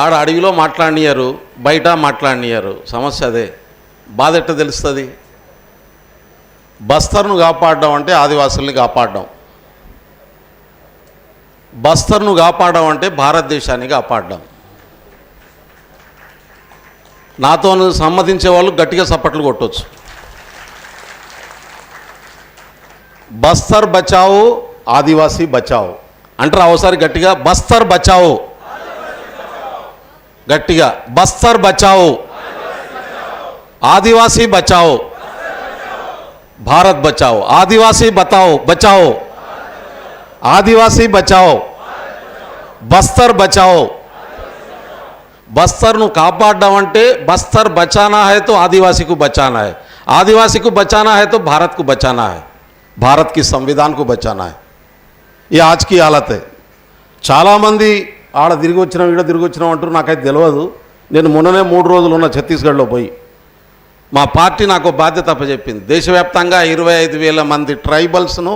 ఆడ అడవిలో మాట్లాడినారు, బయట మాట్లాడినారు. సమస్య అదే. బాధ ఎట్ట తెలుస్తుంది? బస్తర్ను కాపాడడం అంటే ఆదివాసుల్ని కాపాడడం. బస్తర్ను కాపాడడం అంటే భారతదేశాన్ని కాపాడడం. నాతో సమ్మతించే వాళ్ళు గట్టిగా చప్పట్లు కొట్టవచ్చు. బస్తర్ బచావో ఆదివాసీ బచావో అంటారు. అవసరం గట్టిగా బస్తర్ బచావో, గట్టిగా బస్తర్ బచావో, ఆదివాసీ బచావో, భారత్ బచావో. ఆదివాసీ బతావో, బచావో, ఆదివాసీ బచావో, బస్తర్ బచావో. బస్తర్ను కాపాడడం అంటే बस्तर बचाना है तो आदिवासी को बचाना है, आदिवासी को बचाना है तो भारत को बचाना है, भारत की संविधान को बचाना है. ये आज की हालत है. చాలామంది ఆడ తిరిగి వచ్చినాం ఇక్కడ తిరిగి వచ్చినాం అంటారు. నాకైతే తెలియదు. నేను మొన్ననే 3 రోజులు ఉన్న ఛత్తీస్గఢ్లో పోయి మా పార్టీ నాకు బాధ్యత అప్పచెప్పింది. దేశవ్యాప్తంగా 25,000 మంది ట్రైబల్స్ను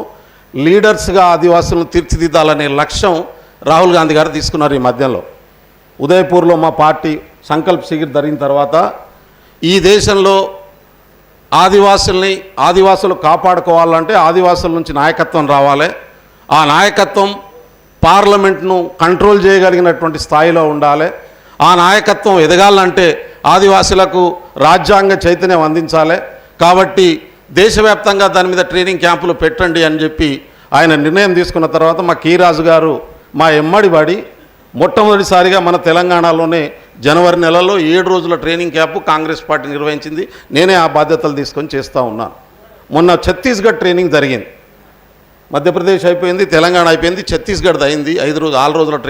లీడర్స్గా ఆదివాసులను తీర్చిదిద్దాలనే లక్ష్యం రాహుల్ గాంధీ గారు తీసుకున్నారు. ఈ మధ్యలో ఉదయపూర్లో మా పార్టీ సంకల్ప్ శిబిర్ జరిగిన తర్వాత ఈ దేశంలో ఆదివాసులు కాపాడుకోవాలంటే ఆదివాసుల నుంచి నాయకత్వం రావాలి. ఆ నాయకత్వం పార్లమెంట్ను కంట్రోల్ చేయగలిగినటువంటి స్థాయిలో ఉండాలి. ఆ నాయకత్వం ఎదగాలంటే ఆదివాసులకు రాజ్యాంగ చైతన్యం అందించాలి. కాబట్టి దేశవ్యాప్తంగా దాని మీద ట్రైనింగ్ క్యాంపులు పెట్టండి అని చెప్పి ఆయన నిర్ణయం తీసుకున్న తర్వాత మా కీరాజు గారు మా ఎమ్మడి పడి మొట్టమొదటిసారిగా మన తెలంగాణలోనే జనవరి నెలలో 7 రోజుల ట్రైనింగ్ క్యాంపు కాంగ్రెస్ పార్టీ నిర్వహించింది. నేనే ఆ బాధ్యతలు తీసుకొని చేస్తూ ఉన్నాను. మొన్న ఛత్తీస్గఢ్ ట్రైనింగ్ జరిగింది. మధ్యప్రదేశ్ అయిపోయింది, తెలంగాణ అయిపోయింది, ఛత్తీస్గఢ్ అయింది. 6 రోజుల ట్రైనింగ్.